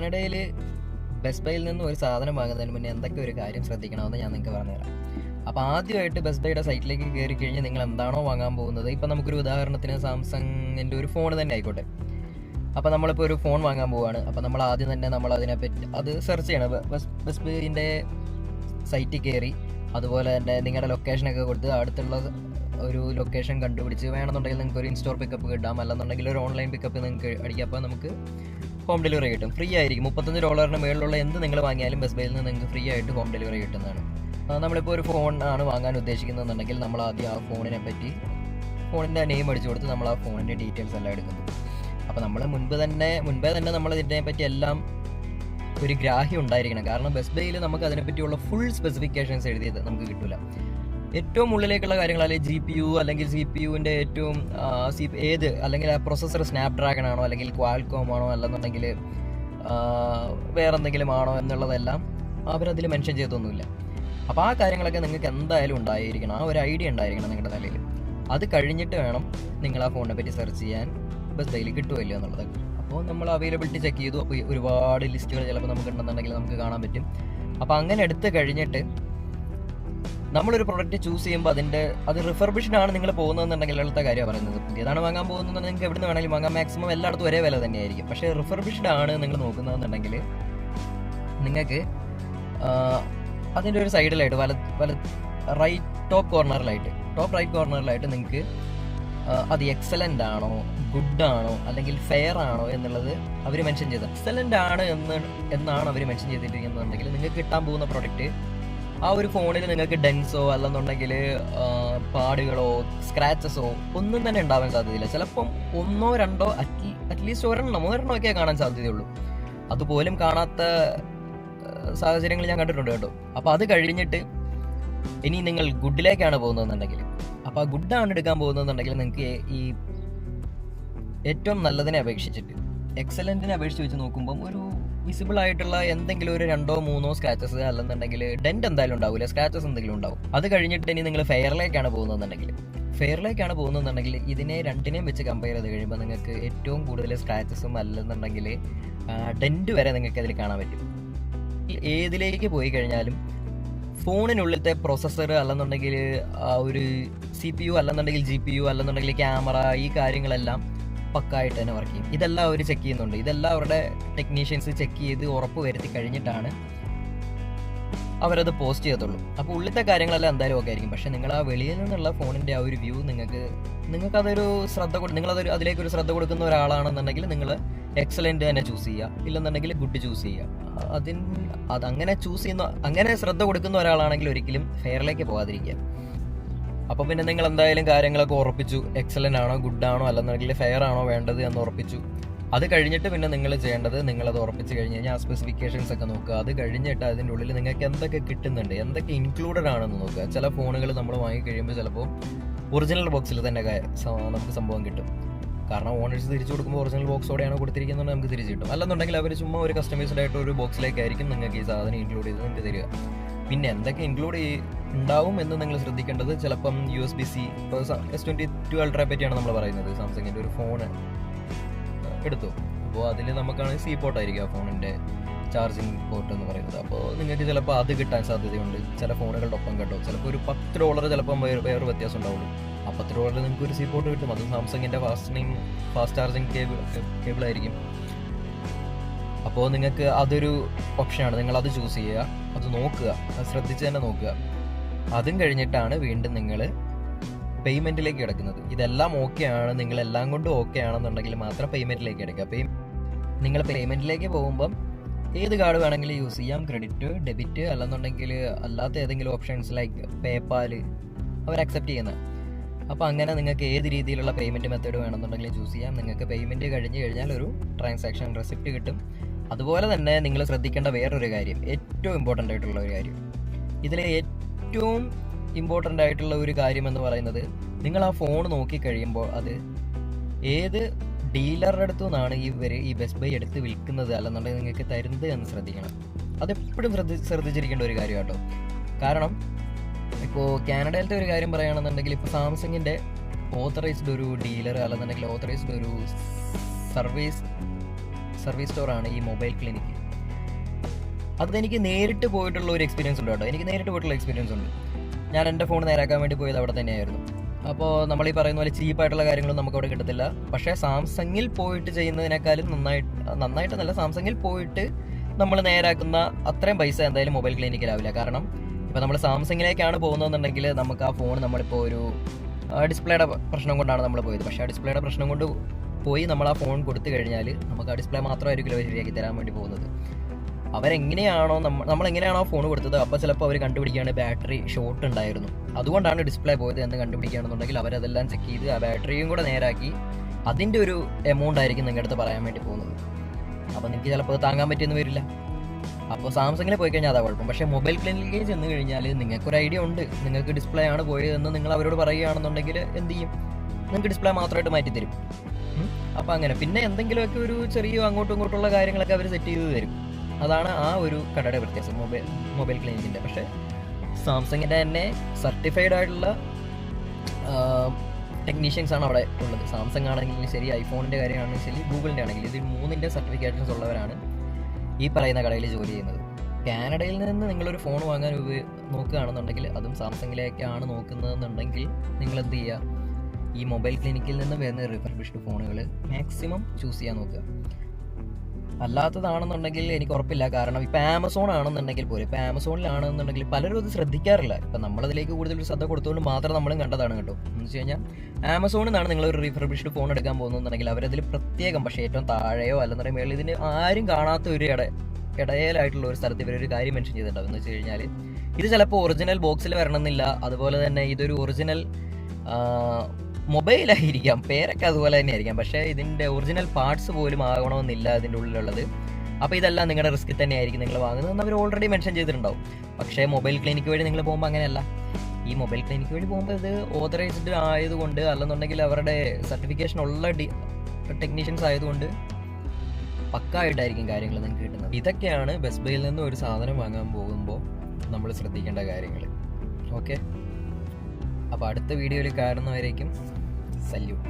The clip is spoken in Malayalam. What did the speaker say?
കാനഡയിൽ ബെസ്റ്റ് ബൈയിൽ നിന്ന് ഒരു സാധനം വാങ്ങുന്നതിന് മുന്നേ എന്തൊക്കെ ഒരു കാര്യം ശ്രദ്ധിക്കണമെന്ന് ഞാൻ നിങ്ങൾക്ക് പറഞ്ഞുതരാം. അപ്പോൾ ആദ്യമായിട്ട് ബെസ്റ്റ് ബൈയുടെ സൈറ്റിലേക്ക് കയറി കഴിഞ്ഞാൽ നിങ്ങൾ എന്താണോ വാങ്ങാൻ പോകുന്നത്, ഇപ്പം നമുക്കൊരു ഉദാഹരണത്തിന് സാംസങ്ങിൻ്റെ ഒരു ഫോൺ തന്നെ ആയിക്കോട്ടെ. അപ്പോൾ നമ്മളിപ്പോൾ ഒരു ഫോൺ വാങ്ങാൻ പോവുകയാണ്. അപ്പോൾ നമ്മൾ ആദ്യം തന്നെ നമ്മൾ അതിനെപ്പറ്റി അത് സെർച്ച് ചെയ്യണം. ബെസ്റ്റ് ബൈൻ്റെ സൈറ്റിൽ കയറി അതുപോലെ തന്നെ നിങ്ങളുടെ ലൊക്കേഷനൊക്കെ കൊടുത്ത് അടുത്തുള്ള ഒരു ലൊക്കേഷൻ കണ്ടുപിടിച്ച് വേണമെന്നുണ്ടെങ്കിൽ നിങ്ങൾക്ക് ഒരു ഇൻസ്റ്റോർ പിക്കപ്പ് കിട്ടാം, അല്ലെന്നുണ്ടെങ്കിൽ ഒരു ഓൺലൈൻ പിക്കപ്പ് നിങ്ങൾക്ക് അടിക്കാം. അപ്പോൾ നമുക്ക് ഹോം ഡെലിവറി കിട്ടും, ഫ്രീ ആയിരിക്കും. $35 മേളിലുള്ള എന്ത് നിങ്ങൾ വാങ്ങിയാലും ബെസ്റ്റ് ബൈയിൽ നിന്ന് നിങ്ങൾക്ക് ഫ്രീ ആയിട്ട് ഹോം ഡെലിവറി കിട്ടുന്നതാണ്. നമ്മളിപ്പോൾ ഒരു ഫോൺ ആണ് വാങ്ങാൻ ഉദ്ദേശിക്കുന്നതെന്നുണ്ടെങ്കിൽ നമ്മൾ ആദ്യം ആ ഫോണിൻ്റെ നെയിം അടിച്ചു കൊടുത്ത് നമ്മൾ ആ ഫോണിൻ്റെ ഡീറ്റെയിൽസ് എല്ലാം എടുക്കുന്നു. അപ്പോൾ നമ്മൾ മുൻപേ തന്നെ നമ്മൾ ഇതിനെപ്പറ്റി എല്ലാം ഒരു ഗ്രാഹ്യം ഉണ്ടായിരിക്കണം. കാരണം ബെസ്റ്റ് ബൈയിൽ നമുക്ക് അതിനെപ്പറ്റിയുള്ള ഫുൾ സ്പെസിഫിക്കേഷൻസ് എഴുതിയത് നമുക്ക് കിട്ടില്ല. ഏറ്റവും ഉള്ളിലേക്കുള്ള കാര്യങ്ങൾ, അല്ലെങ്കിൽ GPU അല്ലെങ്കിൽ CPU-ൻ്റെ ഏറ്റവും ഏത്, അല്ലെങ്കിൽ ആ പ്രൊസസ്സർ സ്നാപ്ഡ്രാഗൺ ആണോ അല്ലെങ്കിൽ ക്വാൽകോം ആണോ അല്ലെന്നുണ്ടെങ്കിൽ വേറെ എന്തെങ്കിലും ആണോ എന്നുള്ളതെല്ലാം അവരതിൽ മെൻഷൻ ചെയ്തൊന്നുമില്ല. അപ്പോൾ ആ കാര്യങ്ങളൊക്കെ നിങ്ങൾക്ക് എന്തായാലും ഉണ്ടായിരിക്കണം, ആ ഒരു ഐഡിയ ഉണ്ടായിരിക്കണം നിങ്ങളുടെ തലയിൽ. അത് കഴിഞ്ഞിട്ട് വേണം നിങ്ങൾ ആ ഫോണിനെ പറ്റി സെർച്ച് ചെയ്യാൻ ബെസ്റ്റ് ബൈയിൽ കിട്ടുമല്ലോ എന്നുള്ളത്. അപ്പോൾ നമ്മൾ അവൈലബിലിറ്റി ചെക്ക് ചെയ്തു. അപ്പോൾ ഒരുപാട് ലിസ്റ്റുകൾ ചിലപ്പോൾ നമുക്ക് ഉണ്ടെന്നുണ്ടെങ്കിൽ നമുക്ക് കാണാൻ പറ്റും. അപ്പോൾ അങ്ങനെ എടുത്ത് കഴിഞ്ഞിട്ട് നമ്മളൊരു പ്രൊഡക്റ്റ് ചൂസ് ചെയ്യുമ്പോൾ അത് റിഫർബിഷ്ഡ് ആണ് നിങ്ങൾ പോകുന്നതെന്നുണ്ടെങ്കിൽ അടുത്ത കാര്യമാണ് പറയുന്നത്. പുതിയതാണ് വാങ്ങാൻ പോകുന്നതെന്ന് നിങ്ങൾക്ക് എവിടെ നിന്ന് വേണമെങ്കിലും വാങ്ങാം, മാക്സിമം എല്ലായിടത്തും ഒരേ വില തന്നെയായിരിക്കും. പക്ഷേ റിഫർബിഷ്ഡ് ആണ് നിങ്ങൾ നോക്കുന്നതെന്നുണ്ടെങ്കിൽ നിങ്ങൾക്ക് അതിൻ്റെ ഒരു സൈഡിലായിട്ട് ടോപ്പ് റൈറ്റ് കോർണറിലായിട്ട് നിങ്ങൾക്ക് അത് എക്സലൻ്റ് ആണോ ഗുഡ് ആണോ അല്ലെങ്കിൽ ഫെയർ ആണോ എന്നുള്ളത് അവർ മെൻഷൻ ചെയ്തത്. എക്സലൻ്റ് ആണ് എന്നാണ് അവർ മെൻഷൻ ചെയ്തിരിക്കുന്നതെന്നുണ്ടെങ്കിൽ നിങ്ങൾക്ക് കിട്ടാൻ പോകുന്ന പ്രൊഡക്റ്റ് ആ ഒരു ഫോണിൽ നിങ്ങൾക്ക് ഡെൻസോ അല്ലെന്നുണ്ടെങ്കിൽ പാടുകളോ സ്ക്രാച്ചസോ ഒന്നും തന്നെ ഉണ്ടാവാൻ സാധ്യതയില്ല. ചിലപ്പം 1-2 അറ്റ്ലീസ്റ്റ് ഒരെണ്ണമോ ഒക്കെ കാണാൻ സാധ്യതയുള്ളൂ. അതുപോലും കാണാത്ത സാഹചര്യങ്ങൾ ഞാൻ കണ്ടിട്ടുണ്ട് കേട്ടോ. അപ്പോൾ അത് കഴിഞ്ഞിട്ട് ഇനി നിങ്ങൾ ഗുഡിലേക്കാണ് പോകുന്നതെന്നുണ്ടെങ്കിൽ, അപ്പോൾ ആ ഗുഡാണ് എടുക്കാൻ പോകുന്നതെന്നുണ്ടെങ്കിൽ നിങ്ങൾക്ക് ഈ ഏറ്റവും നല്ലതിനെ അപേക്ഷിച്ചിട്ട് എക്സലൻറ്റിനെ അപേക്ഷിച്ച് വെച്ച് നോക്കുമ്പം ഒരു വിസിബിൾ ആയിട്ടുള്ള എന്തെങ്കിലും ഒരു 2-3 സ്ക്രാച്ചസ് അല്ലെന്നുണ്ടെങ്കിൽ ഡെന്റ് എന്തായാലും ഉണ്ടാവില്ല, സ്ക്രാച്ചസ് എന്തെങ്കിലും ഉണ്ടാവും. അത് കഴിഞ്ഞിട്ട് ഇനി നിങ്ങൾ ഫെയറിലേക്കാണ് പോകുന്നതെന്നുണ്ടെങ്കിൽ ഇതിനെ രണ്ടിനെയും വെച്ച് കമ്പയർ ചെയ്ത് കഴിയുമ്പോൾ നിങ്ങൾക്ക് ഏറ്റവും കൂടുതൽ സ്ക്രാച്ചസും അല്ലെന്നുണ്ടെങ്കിൽ ഡെന്റ് വരെ നിങ്ങൾക്ക് അതിൽ കാണാൻ പറ്റും. ഏതിലേക്ക് പോയി കഴിഞ്ഞാലും ഫോണിനുള്ളിലത്തെ പ്രൊസസ്സർ അല്ലെന്നുണ്ടെങ്കിൽ ഒരു CPU അല്ലെന്നുണ്ടെങ്കിൽ GPU അല്ലെന്നുണ്ടെങ്കിൽ ക്യാമറ, ഈ കാര്യങ്ങളെല്ലാം പക്കായിട്ട് തന്നെ വർക്ക് ചെയ്യും. ഇതെല്ലാം അവർ ചെക്ക് ചെയ്യുന്നുണ്ട്. ഇതെല്ലാം അവരുടെ ടെക്നീഷ്യൻസ് ചെക്ക് ചെയ്ത് ഉറപ്പ് വരുത്തി കഴിഞ്ഞിട്ടാണ് അവരത് പോസ്റ്റ് ചെയ്യത്തുള്ളൂ. അപ്പോൾ ഉള്ളിലത്തെ കാര്യങ്ങളെല്ലാം എന്തായാലും ഒക്കെ ആയിരിക്കും. പക്ഷേ നിങ്ങൾ ആ വെളിയിൽ നിന്നുള്ള ഫോണിൻ്റെ ആ ഒരു വ്യൂ നിങ്ങൾക്കതൊരു അതിലേക്കൊരു ശ്രദ്ധ കൊടുക്കുന്ന ഒരാളാണെന്നുണ്ടെങ്കിൽ നിങ്ങൾ എക്സലൻറ്റ് തന്നെ ചൂസ് ചെയ്യുക, ഇല്ലെന്നുണ്ടെങ്കിൽ ഗുഡ് ചൂസ് ചെയ്യുക. അങ്ങനെ ശ്രദ്ധ കൊടുക്കുന്ന ഒരാളാണെങ്കിൽ ഒരിക്കലും ഫെയറിലേക്ക് പോകാതിരിക്കുക. അപ്പോൾ പിന്നെ നിങ്ങൾ എന്തായാലും കാര്യങ്ങളൊക്കെ ഉറപ്പിച്ചു, എക്സലൻ്റ് ആണോ ഗുഡ് ആണോ അല്ലെന്നുണ്ടെങ്കിൽ ഫെയർ ആണോ വേണ്ടത് എന്ന് ഉറപ്പിച്ചു. അത് കഴിഞ്ഞിട്ട് പിന്നെ നിങ്ങൾ ചെയ്യേണ്ടത്, നിങ്ങളത് ഉറപ്പിച്ച് കഴിഞ്ഞ് കഴിഞ്ഞാൽ ആ സ്പെസിഫിക്കേഷൻസ് ഒക്കെ നോക്കുക. അത് കഴിഞ്ഞിട്ട് അതിൻ്റെ ഉള്ളിൽ നിങ്ങൾക്ക് എന്തൊക്കെ കിട്ടുന്നുണ്ട്, എന്തൊക്കെ ഇൻക്ലൂഡഡ് ആണെന്ന് നോക്കുക. ചില ഫോണുകൾ നമ്മൾ വാങ്ങിക്കഴിയുമ്പോൾ ചിലപ്പോൾ ഒറിജിനൽ ബോക്സിൽ തന്നെ നമുക്ക് സംഭവം കിട്ടും. കാരണം ഓണേഴ്സ് തിരിച്ചു കൊടുക്കുമ്പോൾ ഒറിജിനൽ ബോക്സോടെയാണ് കൊടുത്തിരിക്കുന്നത്, നമുക്ക് തിരിച്ചു കിട്ടും. അല്ലെന്നുണ്ടെങ്കിൽ അവർ ചുമ്മാ ഒരു കസ്റ്റമൈസ്ഡ് ആയിട്ട് ഒരു ബോക്സിലേക്കായിരിക്കും നിങ്ങൾക്ക് ഈ സാധനം ഇൻക്ലൂഡ് ചെയ്ത് നിങ്ങൾക്ക് തരിക. പിന്നെ എന്തൊക്കെ ഇൻക്ലൂഡ് ഉണ്ടാവും എന്ന് നിങ്ങൾ ശ്രദ്ധിക്കേണ്ടത്, ചിലപ്പം USB-C, ഇപ്പോൾ S22 Ultra പറ്റിയാണ് നമ്മൾ പറയുന്നത്. സാംസങ്ങിൻ്റെ ഒരു ഫോണ് എടുത്തു, അപ്പോൾ അതിൽ നമുക്കാണ് C പോർട്ട് ആയിരിക്കും ആ ഫോണിൻ്റെ ചാർജിങ് പോർട്ട് എന്ന് പറയുന്നത്. അപ്പോൾ നിങ്ങൾക്ക് ചിലപ്പോൾ അത് കിട്ടാൻ സാധ്യതയുണ്ട് ചില ഫോണുകളുടെ ഒപ്പം കേട്ടോ. ചിലപ്പോൾ ഒരു $10 ചിലപ്പം വേറെ വ്യത്യാസം ഉണ്ടാവുള്ളൂ. ആ $10 നിങ്ങൾക്ക് ഒരു C പോർട്ട് കിട്ടും. അത് സാംസങ്ങിൻ്റെ ഫാസ്റ്റ് ചാർജിങ് കേബിളായിരിക്കും. അപ്പോൾ നിങ്ങൾക്ക് അതൊരു ഓപ്ഷനാണ്, നിങ്ങളത് ചൂസ് ചെയ്യുക, അത് നോക്കുക, അത് ശ്രദ്ധിച്ച് തന്നെ നോക്കുക. അതും കഴിഞ്ഞിട്ടാണ് വീണ്ടും നിങ്ങൾ പേയ്മെൻറ്റിലേക്ക് കിടക്കുന്നത്. ഇതെല്ലാം ഓക്കെയാണ്, നിങ്ങളെല്ലാം കൊണ്ടും ഓക്കെ ആണെന്നുണ്ടെങ്കിൽ മാത്രം പേയ്മെൻറ്റിലേക്ക് കിടക്കുക. നിങ്ങൾ പേയ്മെൻറ്റിലേക്ക് പോകുമ്പം ഏത് കാർഡ് വേണമെങ്കിലും യൂസ് ചെയ്യാം, ക്രെഡിറ്റ്, ഡെബിറ്റ് അല്ലെന്നുണ്ടെങ്കിൽ അല്ലാത്ത ഏതെങ്കിലും ഓപ്ഷൻസ് ലൈക്ക് പേപ്പാൽ അവർ അക്സെപ്റ്റ് ചെയ്യുന്നത്. അപ്പോൾ അങ്ങനെ നിങ്ങൾക്ക് ഏത് രീതിയിലുള്ള പേയ്മെൻറ്റ് മെത്തേഡ് വേണമെന്നുണ്ടെങ്കിൽ ചൂസ് ചെയ്യാം. നിങ്ങൾക്ക് പേയ്മെൻറ്റ് കഴിഞ്ഞ് കഴിഞ്ഞാൽ ഒരു ട്രാൻസാക്ഷൻ റെസിപ്റ്റ് കിട്ടും. അതുപോലെ തന്നെ നിങ്ങൾ ശ്രദ്ധിക്കേണ്ട വേറൊരു കാര്യം, ഏറ്റവും ഇമ്പോർട്ടൻ്റ് ആയിട്ടുള്ള ഒരു കാര്യം, ഇതിലെ ഏറ്റവും ഇമ്പോർട്ടൻ്റ് ആയിട്ടുള്ള ഒരു കാര്യം എന്ന് പറയുന്നത്, നിങ്ങൾ ആ ഫോൺ നോക്കിക്കഴിയുമ്പോൾ അത് ഏത് ഡീലറുടെ അടുത്തു നിന്നാണ് ഈ ബെസ്റ്റ് ബൈ എടുത്ത് വിൽക്കുന്നത് അല്ലെന്നുണ്ടെങ്കിൽ നിങ്ങൾക്ക് തരുന്നത് എന്ന് ശ്രദ്ധിക്കണം. അതെപ്പോഴും ശ്രദ്ധിച്ചിരിക്കേണ്ട ഒരു കാര്യം കേട്ടോ. കാരണം ഇപ്പോൾ കാനഡയിലത്തെ ഒരു കാര്യം പറയുകയാണെന്നുണ്ടെങ്കിൽ, ഇപ്പോൾ സാംസങ്ങിൻ്റെ ഓത്തറൈസ്ഡ് ഒരു ഡീലർ അല്ലെന്നുണ്ടെങ്കിൽ ഓത്തറൈസ്ഡ് ഒരു സർവീസ് സ്റ്റോറാണ് ഈ മൊബൈൽ ക്ലിനിക്ക്. അതെനിക്ക് നേരിട്ട് പോയിട്ടുള്ള ഒരു എക്സ്പീരിയൻസ് ഉണ്ട് കേട്ടോ. എനിക്ക് നേരിട്ട് പോയിട്ടുള്ള എക്സ്പീരിയൻസ് ഉണ്ട്. ഞാൻ എൻ്റെ ഫോൺ നേരാക്കാൻ വേണ്ടി പോയത് അവിടെ തന്നെയായിരുന്നു. അപ്പോൾ നമ്മൾ ഈ പറയുന്ന പോലെ ചീപ്പായിട്ടുള്ള കാര്യങ്ങളൊന്നും നമുക്ക് അവിടെ കിട്ടത്തില്ല. പക്ഷേ സാംസങ്ങിൽ പോയിട്ട് ചെയ്യുന്നതിനേക്കാളും നന്നായിട്ടെന്നല്ല, സാംസങ്ങിൽ പോയിട്ട് നമ്മൾ നേരാക്കുന്ന അത്രയും പൈസ എന്തായാലും മൊബൈൽ ക്ലിനിക്കിലാവില്ല. കാരണം ഇപ്പോൾ നമ്മൾ സാംസങ്ങിലേക്കാണ് പോകുന്നതെന്നുണ്ടെങ്കിൽ നമുക്ക് ആ ഫോൺ നമ്മളിപ്പോൾ ഒരു ഡിസ്പ്ലേയുടെ പ്രശ്നം കൊണ്ടാണ് നമ്മൾ പോയത്. പക്ഷേ ആ ഡിസ്പ്ലേയുടെ പ്രശ്നം കൊണ്ട് പോയി നമ്മൾ ആ ഫോൺ കൊടുത്തു കഴിഞ്ഞാൽ നമുക്ക് ആ ഡിസ്പ്ലേ മാത്രമായിരിക്കും അവർ ശരിയാക്കി തരാൻ വേണ്ടി പോകുന്നത്. അവരെങ്ങനെയാണോ നമ്മളെങ്ങനെയാണോ ഫോൺ കൊടുത്തത്, അപ്പോൾ ചിലപ്പോൾ അവർ കണ്ടുപിടിക്കുകയാണ് ബാറ്ററി ഷോർട്ട് ഉണ്ടായിരുന്നു, അതുകൊണ്ടാണ് ഡിസ്പ്ലേ പോയത് എന്ന് കണ്ടുപിടിക്കുകയാണെന്നുണ്ടെങ്കിൽ അവരതെല്ലാം ചെക്ക് ചെയ്ത് ആ ബാറ്ററിയും കൂടെ നേരാക്കി അതിൻ്റെ ഒരു എമൗണ്ട് ആയിരിക്കും നിങ്ങളുടെ അടുത്ത് പറയാൻ വേണ്ടി പോകുന്നത്. അപ്പോൾ നിങ്ങൾക്ക് ചിലപ്പോൾ താങ്ങാൻ പറ്റിയെന്ന് വരില്ല. അപ്പോൾ സാംസങ്ങിൽ പോയി കഴിഞ്ഞാൽ അതാ കുഴപ്പം. പക്ഷേ മൊബൈൽ ക്ലിനിക്കിൽ ചെന്ന് കഴിഞ്ഞാൽ നിങ്ങൾക്കൊരു ഐഡിയ ഉണ്ട്, നിങ്ങൾക്ക് ഡിസ്പ്ലേ ആണ് പോയതെന്ന് നിങ്ങൾ അവരോട് പറയുകയാണെന്നുണ്ടെങ്കിൽ എന്ത് ചെയ്യും, നിങ്ങൾക്ക് ഡിസ്പ്ലേ മാത്രമായിട്ട് മാറ്റിത്തരും. അപ്പോൾ അങ്ങനെ പിന്നെ എന്തെങ്കിലുമൊക്കെ ഒരു ചെറിയ അങ്ങോട്ടും ഇങ്ങോട്ടുള്ള കാര്യങ്ങളൊക്കെ അവർ സെറ്റ് ചെയ്ത് തരും. അതാണ് ആ ഒരു കടയുടെ വ്യത്യാസം മൊബൈൽ ക്ലിനിക്കിൻ്റെ. പക്ഷേ സാംസങ്ങിൻ്റെ തന്നെ സർട്ടിഫൈഡ് ആയിട്ടുള്ള ടെക്നീഷ്യൻസ് ആണ് അവിടെ ഉള്ളത്. സാംസങ് ആണെങ്കിലും ശരി, ഐഫോണിൻ്റെ കാര്യമാണെങ്കിലും ശരി, ഗൂഗിളിൻ്റെ ആണെങ്കിലും ഇത് മൂന്നിൻ്റെ സർട്ടിഫിക്കേഷൻസ് ഉള്ളവരാണ് ഈ പറയുന്ന കടയിൽ ജോലി ചെയ്യുന്നത്. കാനഡയിൽ നിന്ന് നിങ്ങളൊരു ഫോൺ വാങ്ങാൻ നോക്കുകയാണെന്നുണ്ടെങ്കിൽ, അതും സാംസങ്ങിലേക്കാണ് നോക്കുന്നതെന്നുണ്ടെങ്കിൽ നിങ്ങൾ എന്ത് ചെയ്യുക, ഈ മൊബൈൽ ക്ലിനിക്കിൽ നിന്ന് വരുന്ന റിഫർബിഷ്ഡ് ഫോണുകൾ മാക്സിമം ചൂസ് ചെയ്യാൻ നോക്കുക. അല്ലാത്തതാണെന്നുണ്ടെങ്കിൽ എനിക്ക് ഉറപ്പില്ല. കാരണം ഇപ്പോൾ ആമസോൺ ആണെന്നുണ്ടെങ്കിൽ പോലും, ഇപ്പോൾ ആമസോണിലാണെന്നുണ്ടെങ്കിൽ പലരും അത് ശ്രദ്ധിക്കാറില്ല. ഇപ്പം നമ്മളതിലേക്ക് കൂടുതൽ ശ്രദ്ധ കൊടുത്തുകൊണ്ട് മാത്രം നമ്മളും കണ്ടതാണ് കേട്ടോ. എന്ന് വെച്ച് കഴിഞ്ഞാൽ ആമസോണിൽ നിന്നാണ് നിങ്ങളൊരു റിഫർബിഷ്ഡ് ഫോൺ എടുക്കാൻ പോകുന്നതെന്നുണ്ടെങ്കിൽ അവരതിൽ പ്രത്യേകം, പക്ഷേ ഏറ്റവും താഴെയോ അല്ലെന്നുണ്ടെങ്കിൽ മേളിൽ ഇതിന് ആരും കാണാത്ത ഒരു ഇടയിലായിട്ടുള്ള ഒരു സ്ഥലത്ത് ഇവരൊരു കാര്യം മെൻഷൻ ചെയ്തിട്ടുണ്ടാവും. എന്ന് വെച്ച് കഴിഞ്ഞാൽ ഇത് ചിലപ്പോൾ ഒറിജിനൽ ബോക്സിൽ വരണമെന്നില്ല, അതുപോലെ തന്നെ ഇതൊരു ഒറിജിനൽ മൊബൈലായിരിക്കാം, പേരൊക്കെ അതുപോലെ തന്നെ ആയിരിക്കാം, പക്ഷേ ഇതിൻ്റെ ഒറിജിനൽ പാർട്സ് പോലും ആകണമെന്നില്ല ഇതിൻ്റെ ഉള്ളിലുള്ളത്. അപ്പോൾ ഇതെല്ലാം നിങ്ങളുടെ റിസ്കിൽ തന്നെ ആയിരിക്കും നിങ്ങൾ വാങ്ങുന്നതെന്ന് അവർ ഓൾറെഡി മെൻഷൻ ചെയ്തിട്ടുണ്ടാവും. പക്ഷേ മൊബൈൽ ക്ലിനിക്ക് വഴി നിങ്ങൾ പോകുമ്പോൾ അങ്ങനെയല്ല. ഈ മൊബൈൽ ക്ലിനിക്ക് വഴി പോകുമ്പോൾ ഇത് ഓതറൈസ്ഡ് ആയതുകൊണ്ട്, അല്ലെന്നുണ്ടെങ്കിൽ അവരുടെ സർട്ടിഫിക്കേഷൻ ഉള്ള ടെക്നീഷ്യൻസ് ആയതുകൊണ്ട് പക്കായിട്ടായിരിക്കും കാര്യങ്ങൾ നിങ്ങൾക്ക് കിട്ടുന്നത്. ഇതൊക്കെയാണ് ബെസ്റ്റ് ബൈയിൽ നിന്ന് ഒരു സാധനം വാങ്ങാൻ പോകുമ്പോൾ നമ്മൾ ശ്രദ്ധിക്കേണ്ട കാര്യങ്ങൾ. ഓക്കെ, അപ്പോൾ അടുത്ത വീഡിയോയിൽ കാണുന്നവരേക്കും സല്യൂട്ട്.